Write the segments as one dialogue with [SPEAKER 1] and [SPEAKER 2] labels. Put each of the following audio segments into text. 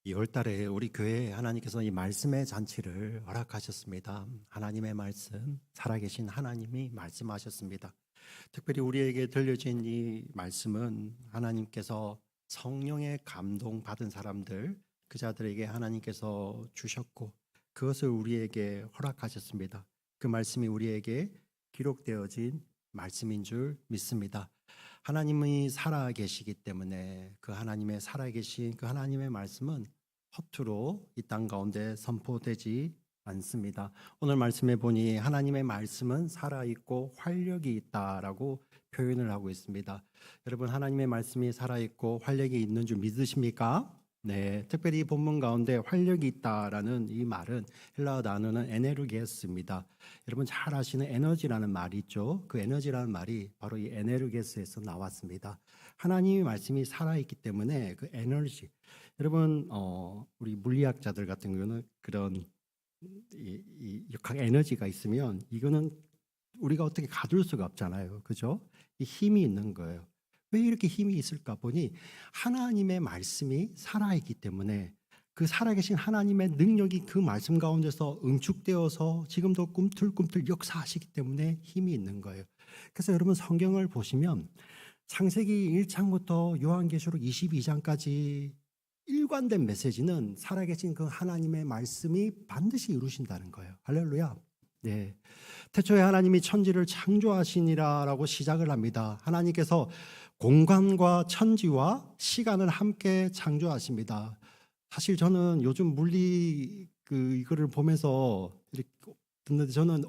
[SPEAKER 1] 2월 달에 우리 교회에 하나님께서 이 말씀의 잔치를 허락하셨습니다. 하나님의 말씀, 살아계신 하나님이 말씀하셨습니다. 특별히 우리에게 들려진 이 말씀은 하나님께서 성령의 감동받은 사람들, 그 자들에게 하나님께서 주셨고 그것을 우리에게 허락하셨습니다. 그 말씀이 우리에게 기록되어진 말씀인 줄 믿습니다. 하나님이 살아계시기 때문에 그 하나님의 살아계신 그 하나님의 말씀은 허투루 이 땅 가운데 선포되지 않습니다. 오늘 말씀에 보니 하나님의 말씀은 살아있고 활력이 있다라고 표현을 하고 있습니다. 여러분, 하나님의 말씀이 살아있고 활력이 있는 줄 믿으십니까? 네, 특별히 이 본문 가운데 활력이 있다라는 이 말은 헬라어 단어는 에네르게스입니다. 여러분 잘 아시는 에너지라는 말이 있죠. 그 에너지라는 말이 바로 이 에네르게스에서 나왔습니다. 하나님의 말씀이 살아있기 때문에 그 에너지, 여러분 우리 물리학자들 같은 경우는 그런 각 에너지가 있으면 이거는 우리가 어떻게 가둘 수가 없잖아요, 그죠? 이 힘이 있는 거예요. 왜 이렇게 힘이 있을까 보니 하나님의 말씀이 살아있기 때문에 그 살아계신 하나님의 능력이 그 말씀 가운데서 응축되어서 지금도 꿈틀꿈틀 역사하시기 때문에 힘이 있는 거예요. 그래서 여러분 성경을 보시면 창세기 1장부터 요한계시록 22장까지 일관된 메시지는 살아계신 그 하나님의 말씀이 반드시 이루신다는 거예요. 할렐루야. 네. 태초에 하나님이 천지를 창조하시니라라고 시작을 합니다. 하나님께서 공간과 천지와 시간을 함께 창조하십니다. 사실 저는 요즘 물리 이거를 보면서 이렇게 듣는데 저는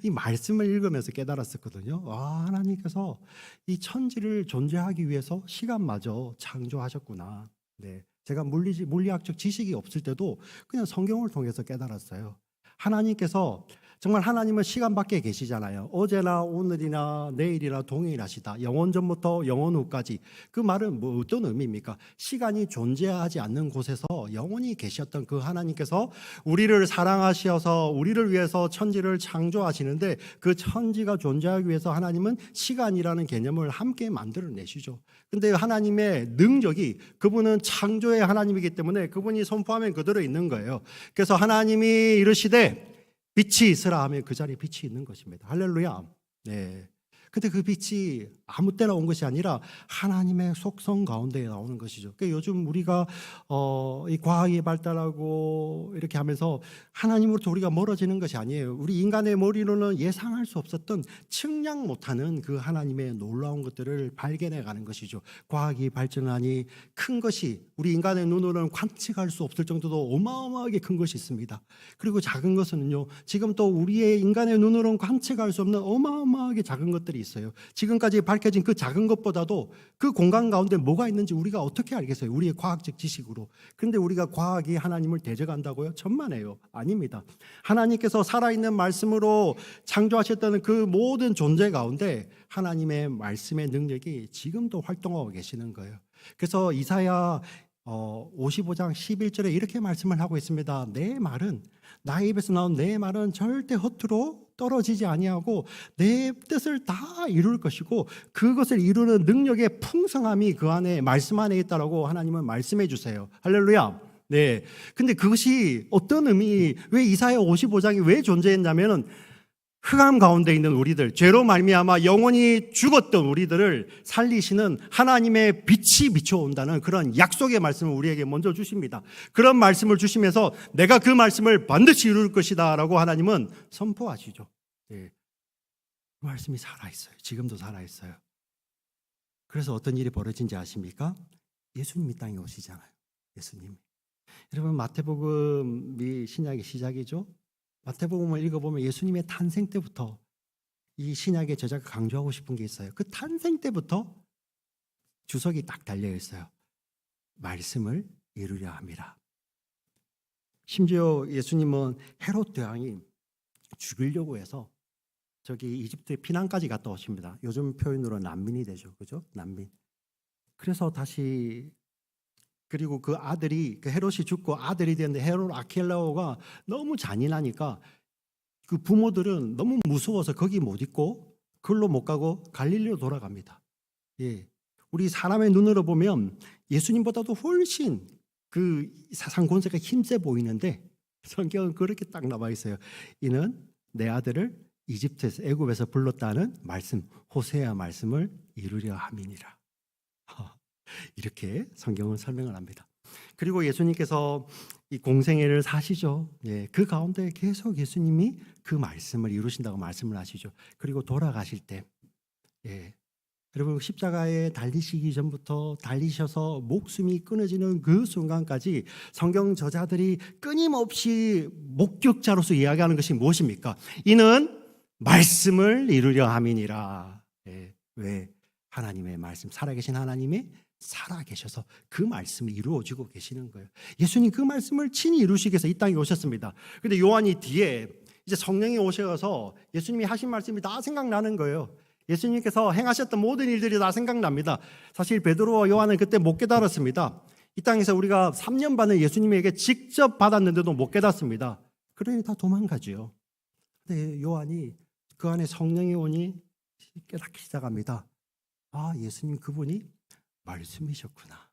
[SPEAKER 1] 이 말씀을 읽으면서 깨달았었거든요. 하나님께서 이 천지를 존재하기 위해서 시간마저 창조하셨구나. 네, 제가 물리학적 지식이 없을 때도 그냥 성경을 통해서 깨달았어요. 하나님께서 정말 하나님은 시간 밖에 계시잖아요. 어제나 오늘이나 내일이나 동일하시다. 영원 전부터 영원 후까지. 그 말은 뭐 어떤 의미입니까? 시간이 존재하지 않는 곳에서 영원히 계셨던 그 하나님께서 우리를 사랑하셔서 우리를 위해서 천지를 창조하시는데 그 천지가 존재하기 위해서 하나님은 시간이라는 개념을 함께 만들어내시죠. 근데 하나님의 능력이, 그분은 창조의 하나님이기 때문에 그분이 선포하면 그대로 있는 거예요. 그래서 하나님이 이르시되 빛이 있으라 하면 그 자리에 빛이 있는 것입니다. 할렐루야. 네. 근데 그 빛이 아무 때나 온 것이 아니라 하나님의 속성 가운데 나오는 것이죠. 그러니까 요즘 우리가 이 과학이 발달하고 이렇게 하면서 하나님으로부터 우리가 멀어지는 것이 아니에요. 우리 인간의 머리로는 예상할 수 없었던 측량 못하는 그 하나님의 놀라운 것들을 발견해 가는 것이죠. 과학이 발전하니 큰 것이 우리 인간의 눈으로는 관측할 수 없을 정도로 어마어마하게 큰 것이 있습니다. 그리고 작은 것은요, 지금 또 우리의 인간의 눈으로는 관측할 수 없는 어마어마하게 작은 것들이 있어요. 지금까지 밝혀진 그 작은 것보다도 그 공간 가운데 뭐가 있는지 우리가 어떻게 알겠어요? 우리의 과학적 지식으로. 그런데 우리가 과학이 하나님을 대적한다고요? 천만에요. 아닙니다. 하나님께서 살아있는 말씀으로 창조하셨다는 그 모든 존재 가운데 하나님의 말씀의 능력이 지금도 활동하고 계시는 거예요. 그래서 이사야 55장 11절에 이렇게 말씀을 하고 있습니다. 내 말은, 나의 입에서 나온 내 말은 절대 허투루 떨어지지 아니하고 내 뜻을 다 이룰 것이고 그것을 이루는 능력의 풍성함이 그 안에, 말씀 안에 있다라고 하나님은 말씀해 주세요. 할렐루야. 네. 근데 그것이 어떤 의미, 왜 이사야 55장이 왜 존재했냐면은 흑암 가운데 있는 우리들, 죄로 말미암아 영원히 죽었던 우리들을 살리시는 하나님의 빛이 비춰온다는 그런 약속의 말씀을 우리에게 먼저 주십니다. 그런 말씀을 주시면서 내가 그 말씀을 반드시 이룰 것이다 라고 하나님은 선포하시죠. 네. 그 말씀이 살아있어요. 지금도 살아있어요. 그래서 어떤 일이 벌어진지 아십니까? 예수님이 땅에 오시잖아요. 예수님. 여러분, 마태복음이 신약의 시작이죠. 마태복음을 읽어보면 예수님의 탄생 때부터 이 신약의 저자가 강조하고 싶은 게 있어요. 그 탄생 때부터 주석이 딱 달려 있어요. 말씀을 이루려 함이라. 심지어 예수님은 헤롯 대왕이 죽이려고 해서 저기 이집트에 피난까지 갔다 오십니다. 요즘 표현으로 난민이 되죠, 그죠? 난민. 그래서 다시, 그리고 그 아들이, 그 헤롯이 죽고 아들이 되는데 헤롯 아킬라오가 너무 잔인하니까 그 부모들은 너무 무서워서 거기 못 있고 그걸로 못 가고 갈릴리로 돌아갑니다. 예. 우리 사람의 눈으로 보면 예수님보다도 훨씬 그 사상 권세가 힘세 보이는데 성경은 그렇게 딱 나와 있어요. 이는 내 아들을 이집트에서 애굽에서 불렀다는 말씀, 호세아 말씀을 이루려 함이니라. 이렇게 성경은 설명을 합니다. 그리고 예수님께서 이 공생애를 사시죠. 예, 그 가운데 계속 예수님이 그 말씀을 이루신다고 말씀을 하시죠. 그리고 돌아가실 때, 예, 여러분 십자가에 달리시기 전부터 달리셔서 목숨이 끊어지는 그 순간까지 성경 저자들이 끊임없이 목격자로서 이야기하는 것이 무엇입니까? 이는 말씀을 이루려 함이니라. 예, 왜? 하나님의 말씀, 살아계신 하나님의 살아계셔서 그 말씀이 이루어지고 계시는 거예요. 예수님 그 말씀을 친히 이루시기 위해서 이 땅에 오셨습니다. 그런데 요한이 뒤에 이제 성령이 오셔서 예수님이 하신 말씀이 다 생각나는 거예요. 예수님께서 행하셨던 모든 일들이 다 생각납니다. 사실 베드로와 요한은 그때 못 깨달았습니다. 이 땅에서 우리가 3년 반을 예수님에게 직접 받았는데도 못 깨닫습니다. 그러니 다 도망가죠. 근데 요한이 그 안에 성령이 오니 깨닫기 시작합니다. 아, 예수님 그분이 말씀이셨구나.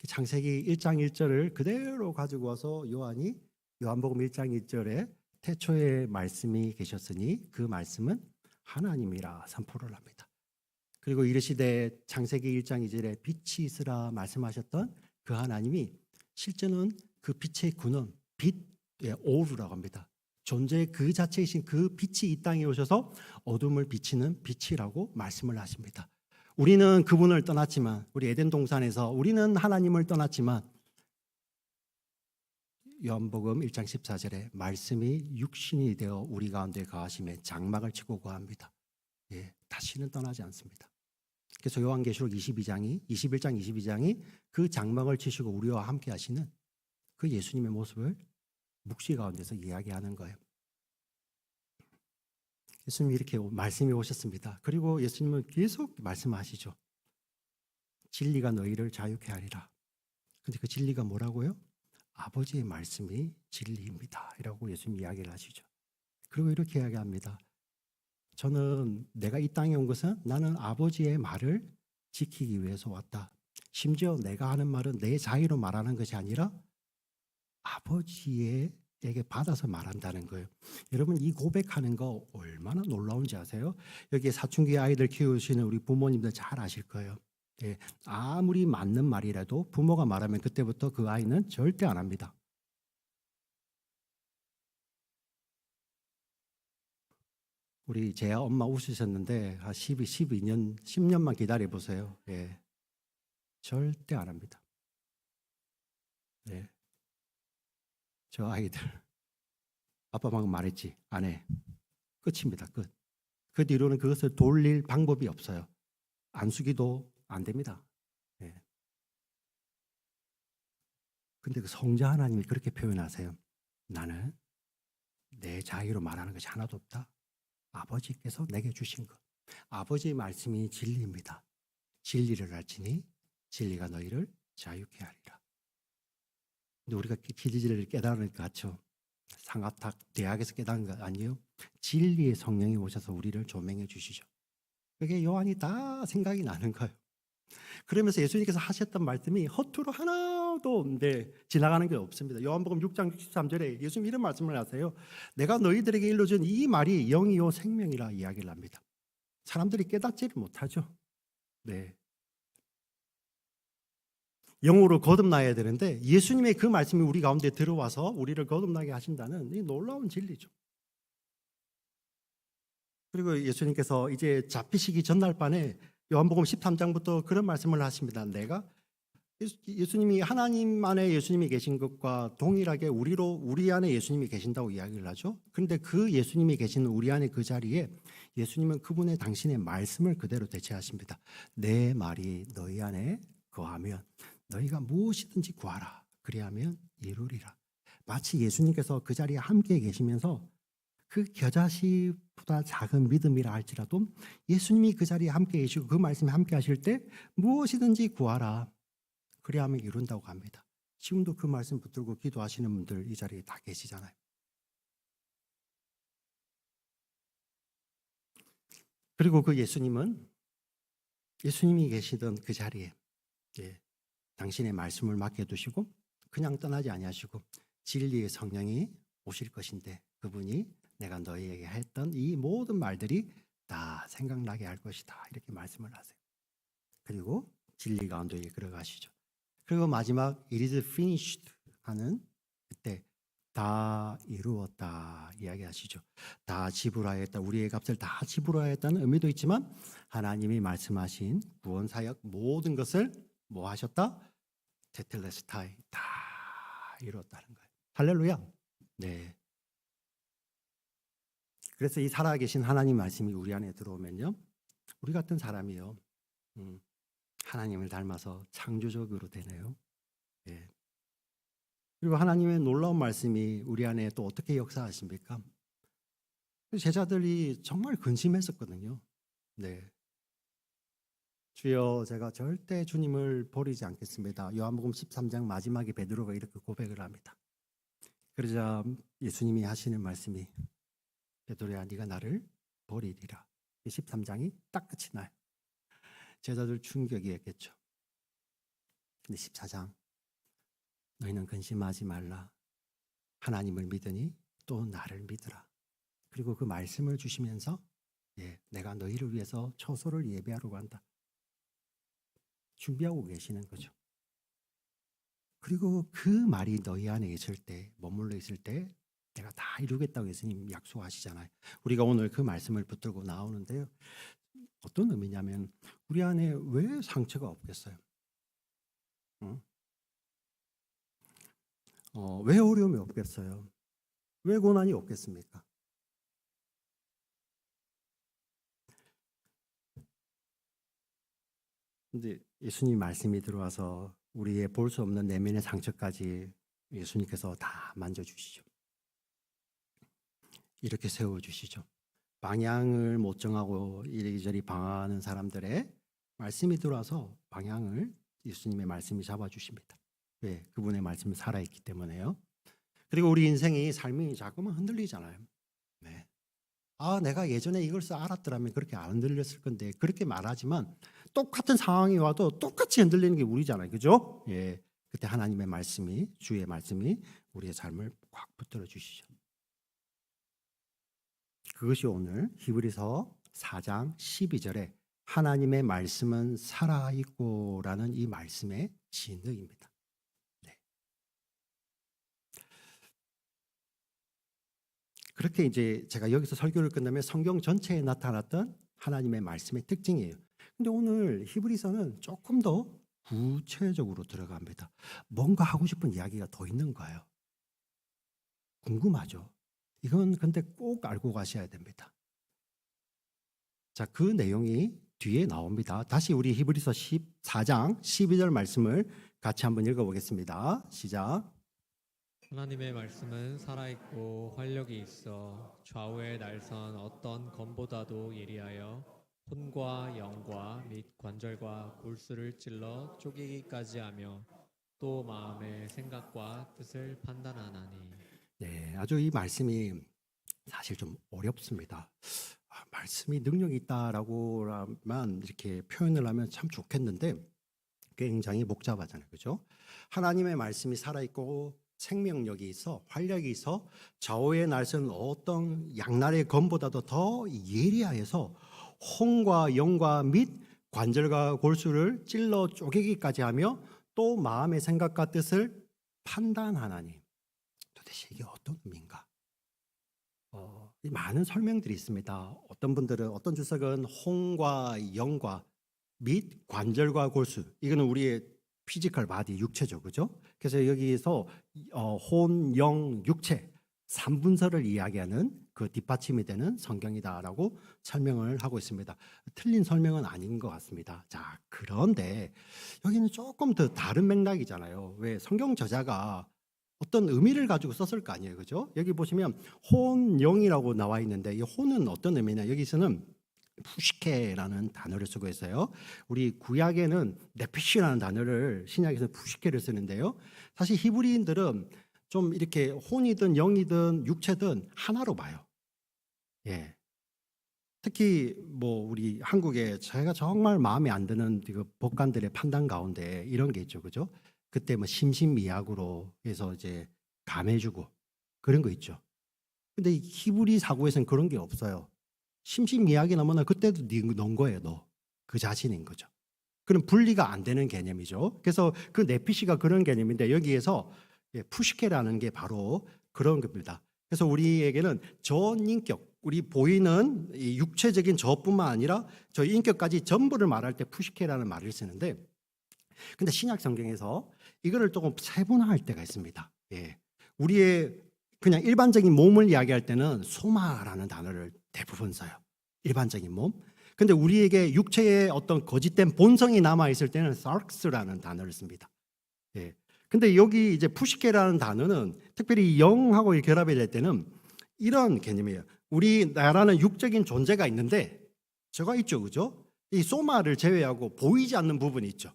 [SPEAKER 1] 창세기 1장 1절을 그대로 가지고 와서 요한이 요한복음 1장 1절에 태초에 말씀이 계셨으니 그 말씀은 하나님이라 선포를 합니다. 그리고 이르시되 창세기 1장 2절에 빛이 있으라 말씀하셨던 그 하나님이 실제는 그 빛의 근원, 빛의 오르라고 합니다. 존재 그 자체이신 그 빛이 이 땅에 오셔서 어둠을 비치는 빛이라고 말씀을 하십니다. 우리는 그분을 떠났지만, 우리 에덴 동산에서 우리는 하나님을 떠났지만 요한복음 1장 14절에 말씀이 육신이 되어 우리 가운데 거하심에 장막을 치고 거합니다. 예, 다시는 떠나지 않습니다. 그래서 요한계시록 21장 22장이 그 장막을 치시고 우리와 함께 하시는 그 예수님의 모습을 묵시 가운데서 이야기하는 거예요. 예수님이 이렇게 말씀이 오셨습니다. 그리고 예수님은 계속 말씀하시죠. 진리가 너희를 자유케 하리라. 근데 그 진리가 뭐라고요? 아버지의 말씀이 진리입니다. 이라고 예수님이 이야기를 하시죠. 그리고 이렇게 이야기합니다. 저는 내가 이 땅에 온 것은 나는 아버지의 말을 지키기 위해서 왔다. 심지어 내가 하는 말은 내 자유로 말하는 것이 아니라 아버지에게 받아서 말한다는 거예요. 여러분 이 고백하는 거 얼마나 놀라운지 아세요? 여기 사춘기 아이들 키우시는 우리 부모님들 잘 아실 거예요. 예, 아무리 맞는 말이라도 부모가 말하면 그때부터 그 아이는 절대 안 합니다. 우리 제 엄마 웃으셨는데 한 12년, 10년만 기다려보세요. 예, 절대 안 합니다. 예, 저 아이들 아빠 방금 말했지? 안 해. 끝입니다. 끝. 그 뒤로는 그것을 돌릴 방법이 없어요. 안수기도 안 됩니다. 예. 근데 그 성자 하나님이 그렇게 표현하세요. 나는 내 자유로 말하는 것이 하나도 없다. 아버지께서 내게 주신 것. 아버지의 말씀이 진리입니다. 진리를 알지니 진리가 너희를 자유케 하리라. 근데 우리가 진리를 깨달을 것 같죠? 상아탁 대학에서 깨달은 거 아니에요? 진리의 성령이 오셔서 우리를 조명해 주시죠. 그게 요한이 다 생각이 나는 거예요. 그러면서 예수님께서 하셨던 말씀이 허투루 하나도 지나가는 게 없습니다. 요한복음 6장 63절에 예수님 이런 말씀을 하세요. 내가 너희들에게 일러준 이 말이 영이요 생명이라 이야기를 합니다. 사람들이 깨닫지를 못하죠. 네. 영으로 거듭나야 되는데 예수님의 그 말씀이 우리 가운데 들어와서 우리를 거듭나게 하신다는 이 놀라운 진리죠. 그리고 예수님께서 이제 잡히시기 전날 밤에 요한복음 13장부터 그런 말씀을 하십니다. 내가 예수님이 하나님 안에 예수님이 계신 것과 동일하게 우리 안에 예수님이 계신다고 이야기를 하죠. 그런데 그 예수님이 계시는 우리 안에 그 자리에 예수님은 그분의 당신의 말씀을 그대로 대체하십니다. 내 말이 너희 안에 거하면 너희가 무엇이든지 구하라. 그리하면 이루리라. 마치 예수님께서 그 자리에 함께 계시면서 그 겨자씨보다 작은 믿음이라 할지라도 예수님이 그 자리에 함께 계시고 그 말씀에 함께 하실 때 무엇이든지 구하라. 그리하면 이룬다고 합니다. 지금도 그 말씀 붙들고 기도하시는 분들 이 자리에 다 계시잖아요. 그리고 그 예수님이 계시던 그 자리에 당신의 말씀을 맡겨두시고 그냥 떠나지 아니하시고 진리의 성령이 오실 것인데 그분이 내가 너희에게 했던 이 모든 말들이 다 생각나게 할 것이다. 이렇게 말씀을 하세요. 그리고 진리 가운데 이끌어가시죠. 그리고 마지막 It is finished 하는 그때 다 이루었다 이야기하시죠. 다 지불하였다. 우리의 값을 다 지불하였다는 의미도 있지만 하나님이 말씀하신 구원 사역 모든 것을 뭐 하셨다? 테텔레스타이 다 이루었다는 거예요. 할렐루야. 네. 그래서 이 살아계신 하나님 말씀이 우리 안에 들어오면요, 우리 같은 사람이요, 하나님을 닮아서 창조적으로 되네요. 예. 그리고 하나님의 놀라운 말씀이 우리 안에 또 어떻게 역사하십니까? 제자들이 정말 근심했었거든요. 네. 주여, 제가 절대 주님을 버리지 않겠습니다. 요한복음 13장 마지막에 베드로가 이렇게 고백을 합니다. 그러자 예수님이 하시는 말씀이 베드로야, 네가 나를 버리리라. 13장이 딱 끝이 나요. 제자들 충격이었겠죠. 근데 14장 너희는 근심하지 말라. 하나님을 믿으니 또 나를 믿으라. 그리고 그 말씀을 주시면서 내가 너희를 위해서 처소를 예배하러 간다. 준비하고 계시는 거죠. 그리고 그 말이 너희 안에 있을 때, 머물러 있을 때 내가 다 이루겠다고 예수님 약속하시잖아요. 우리가 오늘 그 말씀을 붙들고 나오는데요. 어떤 의미냐면 우리 안에 왜 상처가 없겠어요? 왜 어려움이 없겠어요? 왜 고난이 없겠습니까? 근데 예수님 말씀이 들어와서 우리의 볼 수 없는 내면의 상처까지 예수님께서 다 만져주시죠. 이렇게 세워주시죠. 방향을 못 정하고 이리저리 방황하는 사람들의 말씀이 들어와서 방향을 예수님의 말씀이 잡아주십니다. 왜? 그분의 말씀이 살아있기 때문에요. 그리고 우리 인생이 삶이 자꾸만 흔들리잖아요. 네. 내가 예전에 이걸 알았더라면 그렇게 안 흔들렸을 건데 그렇게 말하지만 똑같은 상황이 와도 똑같이 흔들리는 게 우리잖아요. 그죠? 예. 그때 하나님의 말씀이, 주의 말씀이 우리의 삶을 꽉 붙들어 주시죠. 그것이 오늘 히브리서 4장 12절에 하나님의 말씀은 살아있고라는 이 말씀의 진의입니다. 네. 그렇게 이제 제가 여기서 설교를 끝내면 성경 전체에 나타났던 하나님의 말씀의 특징이에요. 근데 오늘 히브리서는 조금 더 구체적으로 들어갑니다. 뭔가 하고 싶은 이야기가 더 있는 거예요. 궁금하죠? 이건 근데 꼭 알고 가셔야 됩니다. 자, 그 내용이 뒤에 나옵니다. 다시 우리 히브리서 14장 12절 말씀을 같이 한번 읽어보겠습니다. 시작.
[SPEAKER 2] 하나님의 말씀은 살아있고 활력이 있어 좌우의 날선 어떤 검보다도 예리하여 혼과 영과 및 관절과 골수를 찔러 쪼개기까지 하며 또 마음의 생각과 뜻을 판단하나니.
[SPEAKER 1] 네, 아주 이 말씀이 사실 좀 어렵습니다. 말씀이 능력이 있다라고만 이렇게 표현을 하면 참 좋겠는데 굉장히 복잡하잖아요. 그죠? 하나님의 말씀이 살아있고 생명력이 있어 활력이 있어 좌우의 날선 어떤 양날의 검보다도 더 예리하여서 혼과 영과 및 관절과 골수를 찔러 쪼개기까지 하며 또 마음의 생각과 뜻을 판단하나니. 도대체 이게 어떤 의미인가? 많은 설명들이 있습니다. 어떤 분들은 어떤 주석은 혼과 영과 및 관절과 골수, 이거는 우리의 피지컬 바디 육체죠, 그죠? 그래서 여기서 혼, 영, 육체 3분서를 이야기하는 그 뒷받침이 되는 성경이다라고 설명을 하고 있습니다. 틀린 설명은 아닌 것 같습니다. 자, 그런데 여기는 조금 더 다른 맥락이잖아요. 왜? 성경 저자가 어떤 의미를 가지고 썼을 거 아니에요, 그죠? 여기 보시면 혼영이라고 나와 있는데 이 혼은 어떤 의미냐? 여기서는 푸시케라는 단어를 쓰고 있어요. 우리 구약에는 네피시라는 단어를, 신약에서 푸시케를 쓰는데요. 사실 히브리인들은 좀 이렇게 혼이든 영이든 육체든 하나로 봐요. 예. 특히 뭐 우리 한국에 제가 정말 마음에 안 드는 그 법관들의 판단 가운데 이런 게 있죠, 그죠? 그때 뭐 심신미약으로 해서 이제 감해주고 그런 거 있죠. 근데 이 히브리 사고에서는 그런 게 없어요. 심신미약이나 뭐나 그때도 넌 거예요. 너. 그 자신인 거죠. 그럼 분리가 안 되는 개념이죠. 그래서 그 네피시가 그런 개념인데 여기에서 푸시케라는 게 바로 그런 겁니다. 그래서 우리에게는 전인격, 우리 보이는 이 육체적인 저뿐만 아니라 저 인격까지 전부를 말할 때 푸시케라는 말을 쓰는데, 근데 신약 성경에서 이거를 조금 세분화할 때가 있습니다. 예. 우리의 그냥 일반적인 몸을 이야기할 때는 소마라는 단어를 대부분 써요. 일반적인 몸. 근데 우리에게 육체의 어떤 거짓된 본성이 남아 있을 때는 sarx라는 단어를 씁니다. 예. 근데 여기 이제 푸시케라는 단어는 특별히 영하고 결합이 될 때는 이런 개념이에요. 우리나라는 육적인 존재가 있는데 저가 있죠, 그죠? 이 소마를 제외하고 보이지 않는 부분이 있죠.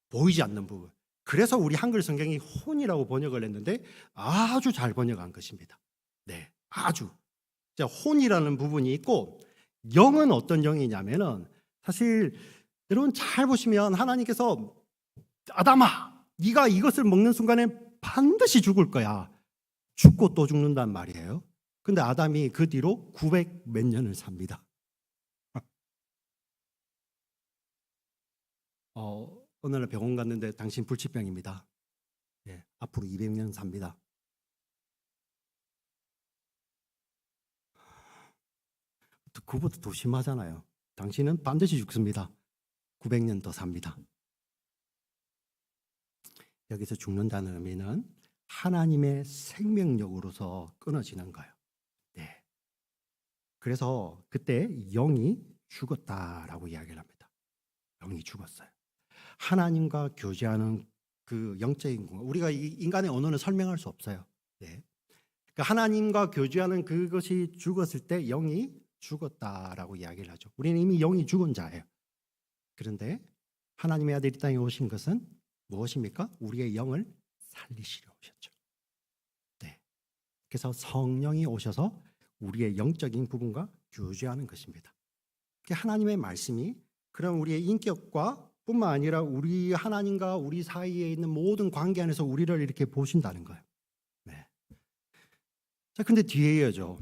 [SPEAKER 1] 보이지 않는 부분. 그래서 우리 한글 성경이 혼이라고 번역을 했는데 아주 잘 번역한 것입니다. 네, 아주. 자, 혼이라는 부분이 있고 영은 어떤 영이냐면은 사실 여러분 잘 보시면 하나님께서 아담아, 네가 이것을 먹는 순간에 반드시 죽을 거야. 죽고 또 죽는단 말이에요. 근데 아담이 그 뒤로 900 몇 년을 삽니다. 어느 날 병원 갔는데 당신 불치병입니다. 예, 앞으로 200년 삽니다. 그보다 더 심하잖아요. 당신은 반드시 죽습니다. 900년 더 삽니다. 여기서 죽는다는 의미는 하나님의 생명력으로서 끊어지는 거예요. 네. 그래서 그때 영이 죽었다라고 이야기를 합니다. 영이 죽었어요. 하나님과 교제하는 그 영적인 공간. 우리가 이 인간의 언어는 설명할 수 없어요. 네. 그러니까 하나님과 교제하는 그것이 죽었을 때 영이 죽었다라고 이야기를 하죠. 우리는 이미 영이 죽은 자예요. 그런데 하나님의 아들이 땅에 오신 것은 무엇입니까? 우리의 영을 살리시려 오셨죠. 네. 그래서 성령이 오셔서 우리의 영적인 부분과 교제하는 것입니다. 하나님의 말씀이 그런 우리의 인격과 뿐만 아니라 우리 하나님과 우리 사이에 있는 모든 관계 안에서 우리를 이렇게 보신다는 거예요. 네. 자, 근데 뒤에 이어져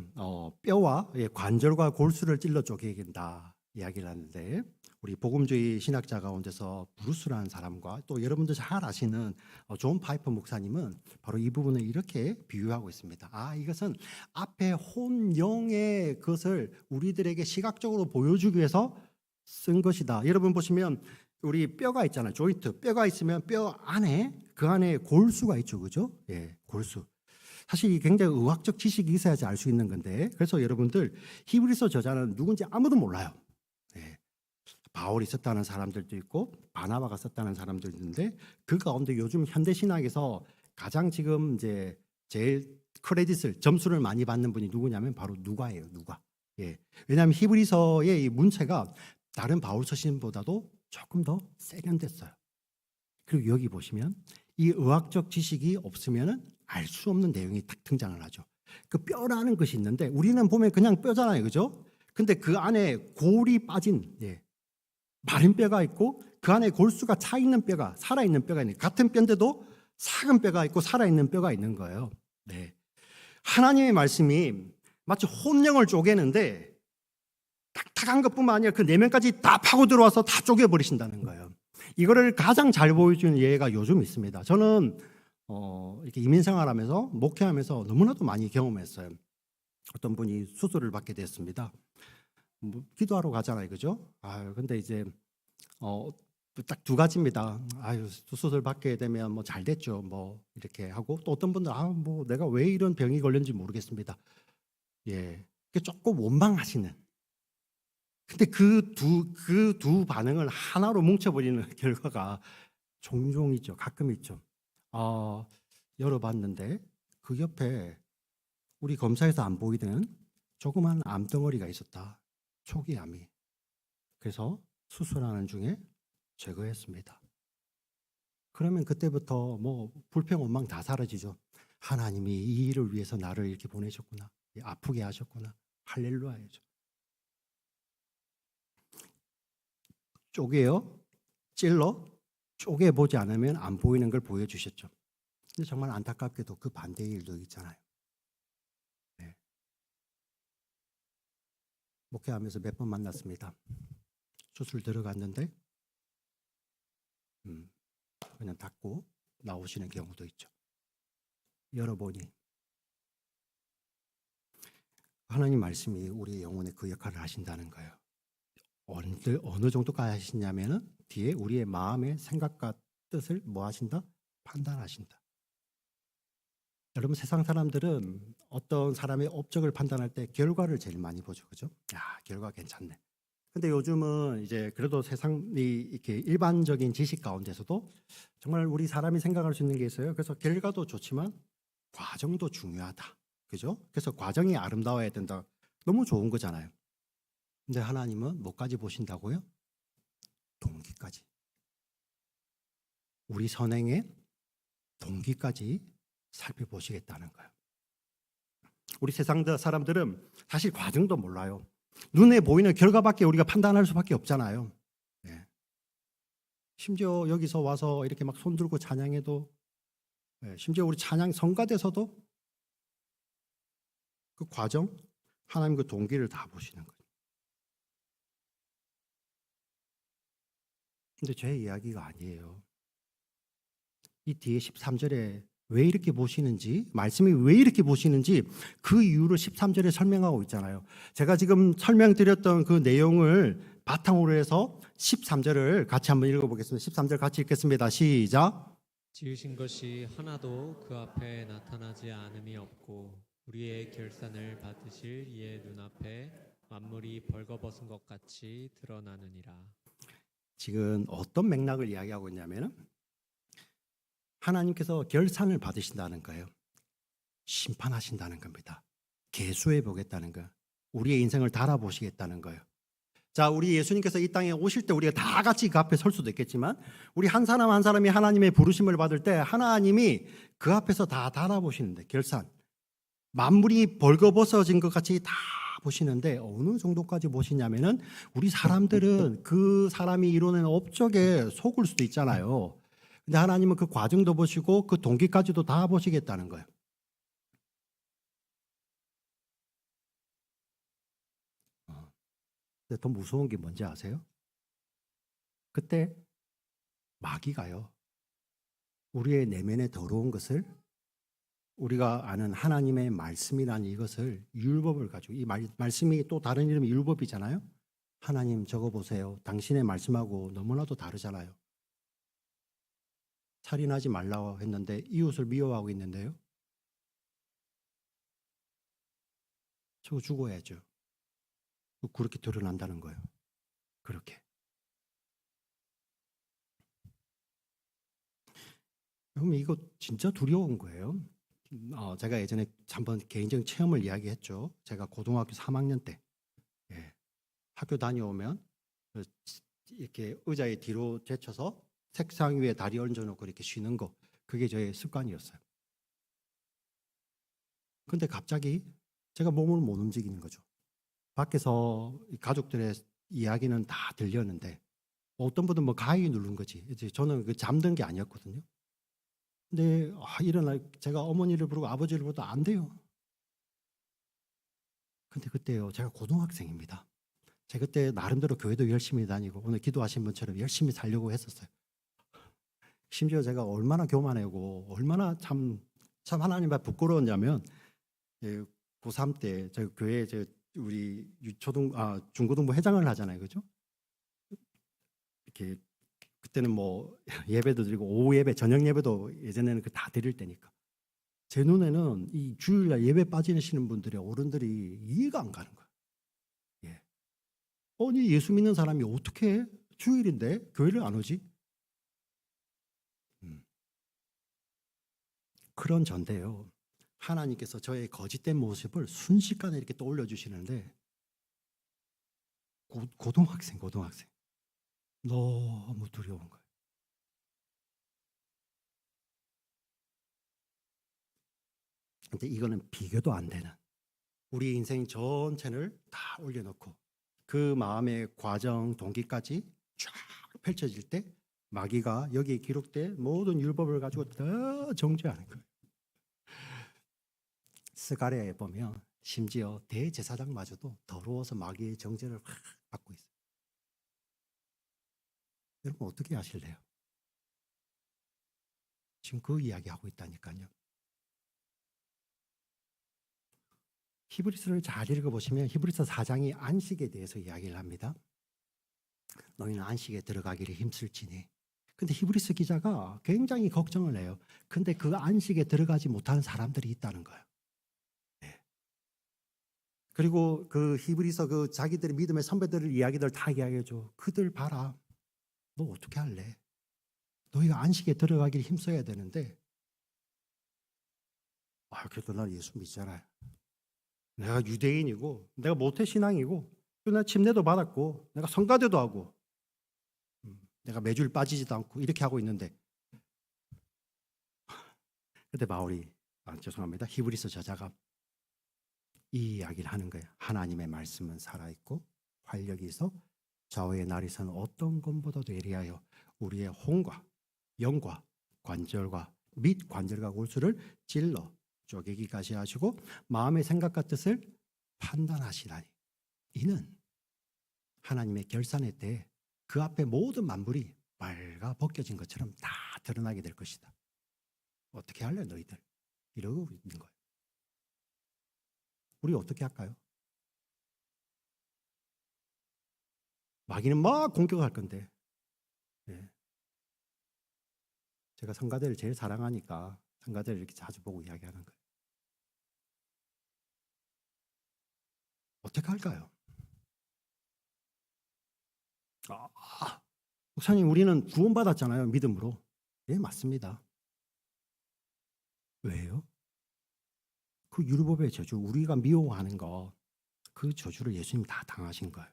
[SPEAKER 1] 뼈와 관절과 골수를 찔러 쪼개긴다 이야기를 하는데, 우리 복음주의 신학자 가운데서 브루스라는 사람과 또 여러분들 잘 아시는 존 파이퍼 목사님은 바로 이 부분을 이렇게 비유하고 있습니다. 이것은 앞에 혼영의 것을 우리들에게 시각적으로 보여주기 위해서 쓴 것이다. 여러분 보시면 우리 뼈가 있잖아요. 조인트. 뼈가 있으면 뼈 안에 그 안에 골수가 있죠. 그죠? 예, 골수. 사실 이 굉장히 의학적 지식이 있어야지 알 수 있는 건데, 그래서 여러분들 히브리서 저자는 누군지 아무도 몰라요. 예. 바울이 썼다는 사람들도 있고 바나바가 썼다는 사람들도 있는데, 그 가운데 요즘 현대 신학에서 가장 지금 이제 제일 크레딧을 점수를 많이 받는 분이 누구냐면 바로 누가예요. 누가. 예. 왜냐하면 히브리서의 이 문체가 다른 바울 서신보다도 조금 더 세련됐어요. 그리고 여기 보시면 이 의학적 지식이 없으면은 알 수 없는 내용이 딱 등장을 하죠. 그 뼈라는 것이 있는데 우리는 보면 그냥 뼈잖아요, 그죠? 근데 그 안에 골이 빠진 마른 뼈가 있고 그 안에 골수가 차 있는 뼈가 살아 있는 뼈가 있는, 같은 뼈인데도 작은 뼈가 있고 살아 있는 뼈가 있는 거예요. 네. 하나님의 말씀이 마치 혼령을 쪼개는데 딱딱한 것뿐만 아니라 그 내면까지 다 파고 들어와서 다 쪼개버리신다는 거예요. 이거를 가장 잘 보여주는 예가 요즘 있습니다. 저는 이렇게 이민생활하면서 목회하면서 너무나도 많이 경험했어요. 어떤 분이 수술을 받게 됐습니다. 기도하러 가잖아요, 그죠? 근데 이제 딱 두 가지입니다. 수술 받게 되면 뭐 잘 됐죠, 뭐 이렇게 하고, 또 어떤 분들 뭐 내가 왜 이런 병이 걸렸는지 모르겠습니다. 예, 조금 원망하시는. 근데 그 두 반응을 하나로 뭉쳐버리는 결과가 종종 있죠. 가끔 있죠. 열어봤는데 그 옆에 우리 검사에서 안 보이던 조그만 암덩어리가 있었다. 초기 암이. 그래서 수술하는 중에 제거했습니다. 그러면 그때부터 뭐 불평 원망 다 사라지죠. 하나님이 이 일을 위해서 나를 이렇게 보내셨구나. 아프게 하셨구나. 할렐루야죠. 쪼개요, 찔러, 쪼개보지 않으면 안 보이는 걸 보여주셨죠. 근데 정말 안타깝게도 그 반대의 일도 있잖아요. 네. 목회하면서 몇 번 만났습니다. 수술 들어갔는데 그냥 닫고 나오시는 경우도 있죠. 열어보니 하나님 말씀이 우리 영혼에 그 역할을 하신다는 거예요. 어느 정도까지 하시냐면은 뒤에 우리의 마음의 생각과 뜻을 뭐 하신다? 판단하신다. 여러분, 세상 사람들은 어떤 사람의 업적을 판단할 때 결과를 제일 많이 보죠. 그죠? 야, 결과 괜찮네. 근데 요즘은 이제 그래도 세상이 이렇게 일반적인 지식 가운데서도 정말 우리 사람이 생각할 수 있는 게 있어요. 그래서 결과도 좋지만 과정도 중요하다. 그죠? 그래서 과정이 아름다워야 된다. 너무 좋은 거잖아요. 근데 하나님은 뭐까지 보신다고요? 동기까지. 우리 선행의 동기까지 살펴보시겠다는 거예요. 우리 세상 사람들은 사실 과정도 몰라요. 눈에 보이는 결과밖에 우리가 판단할 수밖에 없잖아요. 네. 심지어 여기서 와서 이렇게 막 손 들고 찬양해도, 네. 심지어 우리 찬양 성가대서도 그 과정, 하나님 그 동기를 다 보시는 거예요. 근데 제 이야기가 아니에요. 이 뒤에 13절에 왜 이렇게 보시는지, 말씀이 왜 이렇게 보시는지 그 이유를 13절에 설명하고 있잖아요. 제가 지금 설명드렸던 그 내용을 바탕으로 해서 13절을 같이 한번 읽어보겠습니다. 13절 같이 읽겠습니다. 시작.
[SPEAKER 2] 지으신 것이 하나도 그 앞에 나타나지 않음이 없고 우리의 결산을 받으실 이의 눈앞에 만물이 벌거벗은 것 같이 드러나느니라.
[SPEAKER 1] 지금 어떤 맥락을 이야기하고 있냐면 하나님께서 결산을 받으신다는 거예요. 심판하신다는 겁니다. 계수해 보겠다는 거. 우리의 인생을 달아보시겠다는 거예요. 자, 우리 예수님께서 이 땅에 오실 때 우리가 다 같이 그 앞에 설 수도 있겠지만 우리 한 사람 한 사람이 하나님의 부르심을 받을 때 하나님이 그 앞에서 다 달아보시는데, 결산, 만물이 벌거벗어진 것 같이 다 보시는데 어느 정도까지 보시냐면은 우리 사람들은 그 사람이 이루어낸 업적에 속을 수도 있잖아요. 근데 하나님은 그 과정도 보시고 그 동기까지도 다 보시겠다는 거예요. 근데 더 무서운 게 뭔지 아세요? 그때 마귀가요, 우리의 내면에 더러운 것을, 우리가 아는 하나님의 말씀이라는 이것을, 율법을 가지고, 이 말씀이 또 다른 이름이 율법이잖아요. 하나님 저거 보세요. 당신의 말씀하고 너무나도 다르잖아요. 살인하지 말라고 했는데 이웃을 미워하고 있는데요. 저거 죽어야죠. 그렇게 드러난다는 거예요. 그렇게. 그럼 이거 진짜 두려운 거예요. 제가 예전에 한번 개인적인 체험을 이야기했죠. 제가 고등학교 3학년 때, 예, 학교 다녀오면 이렇게 의자에 뒤로 제쳐서 책상 위에 다리 얹어놓고 이렇게 쉬는 거, 그게 저의 습관이었어요. 근데 갑자기 제가 몸을 못 움직이는 거죠. 밖에서 가족들의 이야기는 다 들렸는데 어떤 분은 뭐 가위 누른 거지. 이제 저는 그 잠든 게 아니었거든요. 근데 일어나 제가 어머니를 부르고 아버지를 부르도 안 돼요. 근데 그때요, 제가 고등학생입니다. 제가 그때 나름대로 교회도 열심히 다니고 오늘 기도하신 분처럼 열심히 살려고 했었어요. 심지어 제가 얼마나 교만하고 얼마나 참 하나님 앞에 부끄러웠냐면, 고3 때 저 교회 우리 중고등부 회장을 하잖아요, 그죠? 이렇게 그때는 뭐 예배도 드리고 오후 예배, 저녁 예배도 예전에는 그 다 드릴 때니까 제 눈에는 이 주일날 예배 빠지시는 분들의 어른들이 이해가 안 가는 거예요. 예. 아니 예수 믿는 사람이 어떻게 주일인데 교회를 안 오지? 그런 전데요, 하나님께서 저의 거짓된 모습을 순식간에 이렇게 떠올려 주시는데 고등학생 너무 두려운 거예요. 근데 이거는 비교도 안 되는, 우리 인생 전체를 다 올려놓고 그 마음의 과정 동기까지 쫙 펼쳐질 때 마귀가 여기에 기록된 모든 율법을 가지고 다 정죄하는 거예요. 스가랴에 보면 심지어 대제사장마저도 더러워서 마귀의 정죄를 확 받고 있어요. 여러분 어떻게 하실래요? 지금 그 이야기하고 있다니까요. 히브리서를 잘 읽어보시면 히브리서 4장이 안식에 대해서 이야기를 합니다. 너희는 안식에 들어가기를 힘쓸지니. 근데 히브리서 기자가 굉장히 걱정을 해요. 근데 그 안식에 들어가지 못하는 사람들이 있다는 거예요. 네. 그리고 그 히브리서 그 자기들의 믿음의 선배들 이야기들 다 이야기해줘. 그들 봐라. 너 어떻게 할래? 너희가 안식에 들어가기를 힘써야 되는데, 그래도 난 예수 믿잖아요. 내가 유대인이고, 내가 모태신앙이고, 내가 침례도 받았고, 내가 성가대도 하고, 내가 매주일 빠지지도 않고 이렇게 하고 있는데, 그때 바울이 죄송합니다. 히브리서 저자가 이 이야기를 하는 거예요. 하나님의 말씀은 살아있고 활력이 있어 좌우의 날이선 어떤 것보다도 예리하여 우리의 혼과 영과 관절과 및 관절과 골수를 찔러 쪼개기까지 하시고 마음의 생각과 뜻을 판단하시나니 이는 하나님의 결산의 때 그 앞에 모든 만물이 빨가 벗겨진 것처럼 다 드러나게 될 것이다. 어떻게 할래 너희들? 이러고 있는 거예요. 우리 어떻게 할까요? 마귀는 막 공격할 건데, 네. 제가 성가대를 제일 사랑하니까 성가대를 이렇게 자주 보고 이야기하는 거예요. 어떻게 할까요? 목사님 우리는 구원받았잖아요. 믿음으로. 예, 맞습니다. 왜요? 그 율법의 저주, 우리가 미워하는 거, 그 저주를 예수님이 다 당하신 거예요.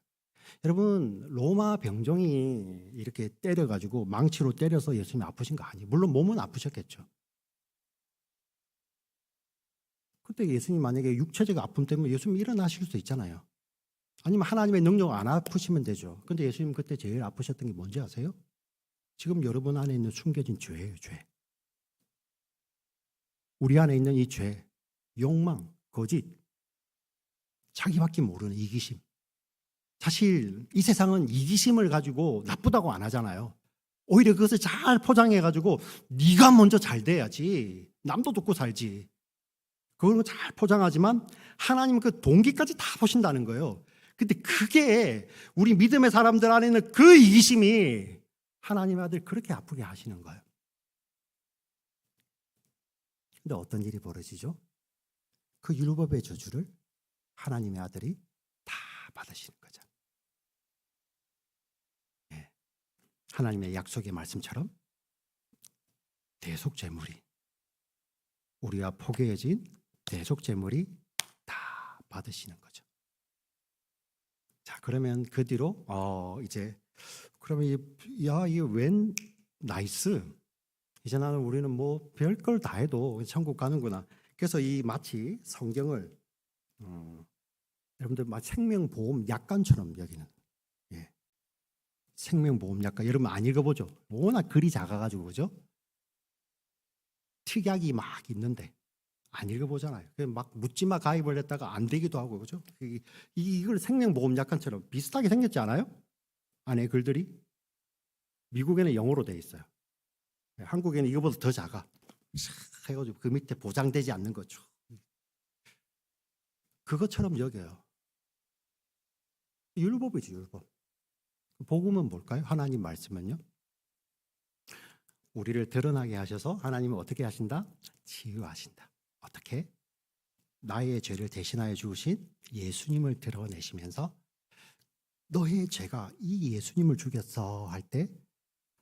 [SPEAKER 1] 여러분 로마 병정이 이렇게 때려가지고 망치로 때려서 예수님이 아프신 거 아니에요. 물론 몸은 아프셨겠죠. 그때 예수님 만약에 육체적 아픔 때문에 예수님 일어나실 수 있잖아요. 아니면 하나님의 능력 안 아프시면 되죠. 근데 예수님 그때 제일 아프셨던 게 뭔지 아세요? 지금 여러분 안에 있는 숨겨진 죄예요. 죄. 우리 안에 있는 이 죄, 욕망, 거짓, 자기밖에 모르는 이기심. 사실 이 세상은 이기심을 가지고 나쁘다고 안 하잖아요. 오히려 그것을 잘 포장해가지고 네가 먼저 잘 돼야지 남도 돕고 살지. 그걸 잘 포장하지만 하나님은 그 동기까지 다 보신다는 거예요. 근데 그게 우리 믿음의 사람들 안에 있는 그 이기심이 하나님의 아들 그렇게 아프게 하시는 거예요. 근데 어떤 일이 벌어지죠? 그 율법의 저주를 하나님의 아들이 다 받으시는 거죠. 네. 하나님의 약속의 말씀처럼 대속제물이 우리가 포개해진 대속제물이 다 받으시는 거죠. 자, 그러면 그 뒤로 이제 그러면 이게 웬 나이스. 이제 나는 우리는 뭐 별걸 다 해도 천국 가는구나. 그래서 이 마치 성경을 여러분들 막 생명보험 약관처럼 여기는. 예. 생명보험 약관 여러분 안 읽어보죠? 워낙 글이 작아가지고 그죠? 특약이 막 있는데 안 읽어보잖아요. 막 묻지마 가입을 했다가 안 되기도 하고 그죠? 이걸 생명보험 약관처럼 비슷하게 생겼지 않아요? 안에 글들이 미국에는 영어로 돼 있어요. 한국에는 이거보다 더 작아. 해가지고 그 밑에 보장되지 않는 거죠. 그것처럼 여겨요. 율법이지 율법. 복음은 뭘까요? 하나님 말씀은요. 우리를 드러나게 하셔서 하나님은 어떻게 하신다? 치유하신다. 어떻게? 나의 죄를 대신하여 주신 예수님을 드러내시면서 너의 죄가 이 예수님을 죽였어 할 때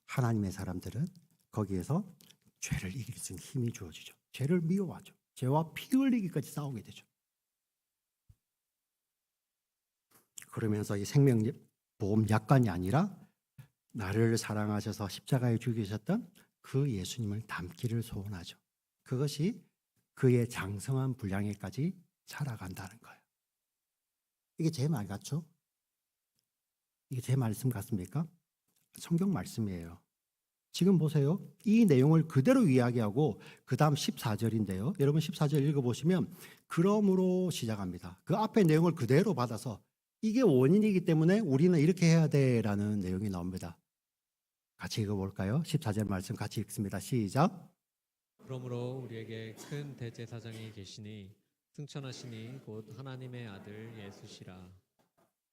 [SPEAKER 1] 하나님의 사람들은 거기에서 죄를 이길 수 있는 힘이 주어지죠. 죄를 미워하죠. 죄와 피 흘리기까지 싸우게 되죠. 그러면서 이 생명보험 약관이 아니라 나를 사랑하셔서 십자가에 죽이셨던 그 예수님을 닮기를 소원하죠. 그것이 그의 장성한 분량에까지 살아간다는 거예요. 이게 제 말 같죠? 이게 제 말씀 같습니까? 성경 말씀이에요. 지금 보세요. 이 내용을 그대로 이야기하고 그 다음 14절인데요. 여러분 14절 읽어보시면 그러므로 시작합니다. 그 앞에 내용을 그대로 받아서 이게 원인이기 때문에 우리는 이렇게 해야 돼라는 내용이 나옵니다. 같이 읽어볼까요? 14절 말씀 같이 읽습니다. 시작.
[SPEAKER 2] 그러므로 우리에게 큰 대제사장이 계시니 승천하시니 곧 하나님의 아들 예수시라.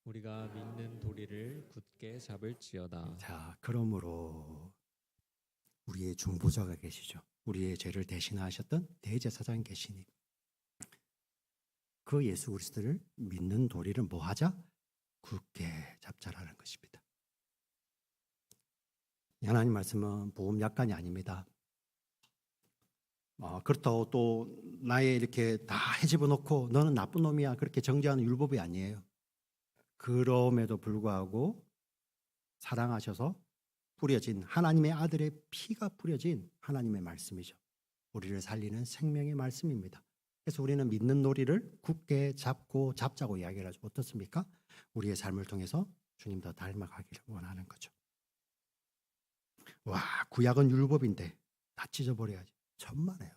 [SPEAKER 2] 우리가 믿는 도리를 굳게 잡을지어다.
[SPEAKER 1] 자, 그러므로 우리의 중보자가 계시죠. 우리의 죄를 대신하셨던 대제사장이 계시니 그 예수 그리스도를 믿는 도리를 뭐 하자? 굳게 잡자라는 것입니다. 하나님 말씀은 보험약관이 아닙니다. 그렇다고 또 나의 이렇게 다 헤집어 놓고 너는 나쁜 놈이야 그렇게 정죄하는 율법이 아니에요. 그럼에도 불구하고 사랑하셔서 뿌려진 하나님의 아들의 피가 뿌려진 하나님의 말씀이죠. 우리를 살리는 생명의 말씀입니다. 그래서 우리는 믿는 도리를 굳게 잡자고 이야기를 하죠. 어떻습니까? 우리의 삶을 통해서 주님 더 닮아가기를 원하는 거죠. 와, 구약은 율법인데 다 찢어버려야지. 천만에요.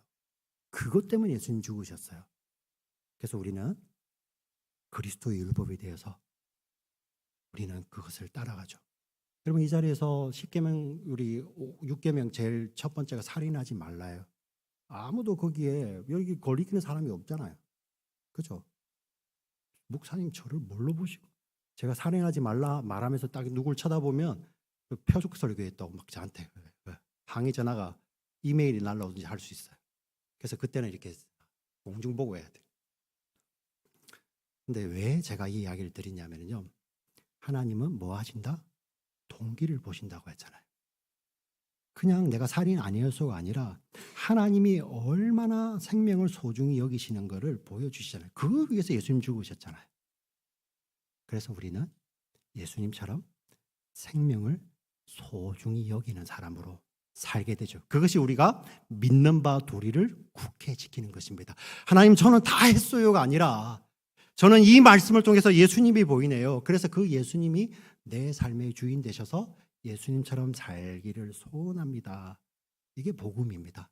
[SPEAKER 1] 그것 때문에 예수님 죽으셨어요. 그래서 우리는 그리스도의 율법이 되어서 우리는 그것을 따라가죠. 여러분 이 자리에서 10계명 우리 6계명 제일 첫 번째가 살인하지 말라요. 아무도 거기에 여기 걸리는 사람이 없잖아요. 그죠? 목사님 저를 뭘로 보시고 제가 살인하지 말라 말하면서 딱 누굴 쳐다보면 그 표적 설교했다고 막 저한테 항의 전화가 이메일이 날라오든지 할 수 있어요. 그래서 그때는 이렇게 공중보고해야 돼요. 근데 왜 제가 이 이야기를 드리냐면요. 하나님은 뭐 하신다? 동기를 보신다고 했잖아요. 그냥 내가 살인 아니어서가 아니라 하나님이 얼마나 생명을 소중히 여기시는 것을 보여주시잖아요. 그 위해서 예수님 죽으셨잖아요. 그래서 우리는 예수님처럼 생명을 소중히 여기는 사람으로 살게 되죠. 그것이 우리가 믿는 바 도리를 굳게 지키는 것입니다. 하나님 저는 다 했어요가 아니라 저는 이 말씀을 통해서 예수님이 보이네요. 그래서 그 예수님이 내 삶의 주인 되셔서 예수님처럼 살기를 소원합니다. 이게 복음입니다.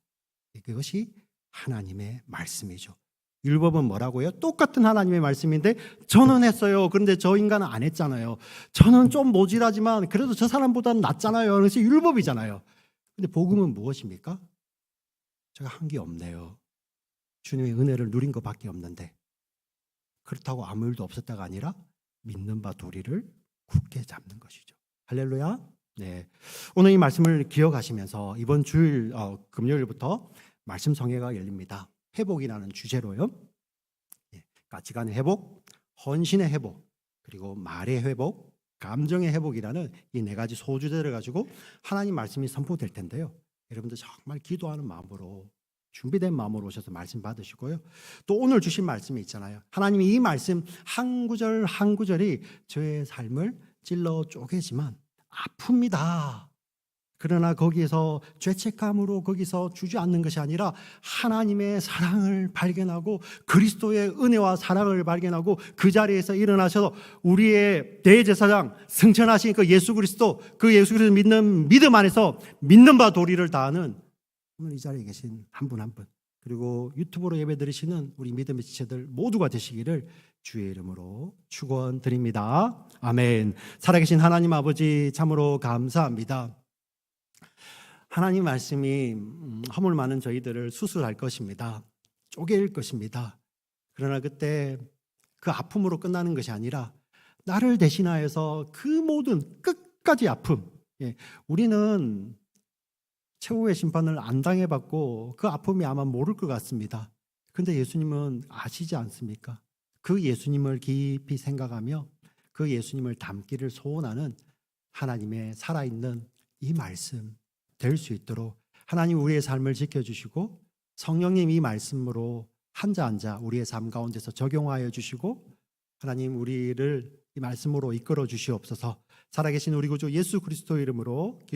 [SPEAKER 1] 이것이 하나님의 말씀이죠. 율법은 뭐라고요? 똑같은 하나님의 말씀인데 저는 했어요. 그런데 저 인간은 안 했잖아요. 저는 좀 모질하지만 그래도 저 사람보다는 낫잖아요. 그래서 율법이잖아요. 근데 복음은 무엇입니까? 제가 한 게 없네요. 주님의 은혜를 누린 것밖에 없는데 그렇다고 아무 일도 없었다가 아니라 믿는 바 도리를 굳게 잡는 것이죠. 할렐루야. 네, 오늘 이 말씀을 기억하시면서 이번 주일 금요일부터 말씀 성회가 열립니다. 회복이라는 주제로요. 가치관의 회복, 헌신의 회복, 그리고 말의 회복, 감정의 회복이라는 이 네 가지 소주제를 가지고 하나님 말씀이 선포될 텐데요. 여러분들 정말 기도하는 마음으로 준비된 마음으로 오셔서 말씀 받으시고요. 또 오늘 주신 말씀이 있잖아요. 하나님이 이 말씀 한 구절 한 구절이 저의 삶을 찔러 쪼개지만 아픕니다. 그러나 거기에서 죄책감으로 거기서 주지 않는 것이 아니라 하나님의 사랑을 발견하고 그리스도의 은혜와 사랑을 발견하고 그 자리에서 일어나셔서 우리의 대제사장 승천하신 그 예수 그리스도 믿는 믿음 안에서 믿는 바 도리를 다하는 오늘 이 자리에 계신 한 분 한 분 그리고 유튜브로 예배 드리시는 우리 믿음의 지체들 모두가 되시기를 주의 이름으로 축원드립니다. 아멘. 살아계신 하나님 아버지 참으로 감사합니다. 하나님 말씀이 허물 많은 저희들을 수술할 것입니다. 쪼갤 것입니다. 그러나 그때 그 아픔으로 끝나는 것이 아니라 나를 대신하여서 그 모든 끝까지 아픔, 우리는 최후의 심판을 안 당해봤고 그 아픔이 아마 모를 것 같습니다. 그런데 예수님은 아시지 않습니까? 그 예수님을 깊이 생각하며 그 예수님을 닮기를 소원하는 하나님의 살아있는 이 말씀 될 수 있도록 하나님 우리의 삶을 지켜주시고 성령님 이 말씀으로 한자 한자 우리의 삶 가운데서 적용하여 주시고 하나님 우리를 이 말씀으로 이끌어 주시옵소서. 살아계신 우리 구주 예수 그리스도 이름으로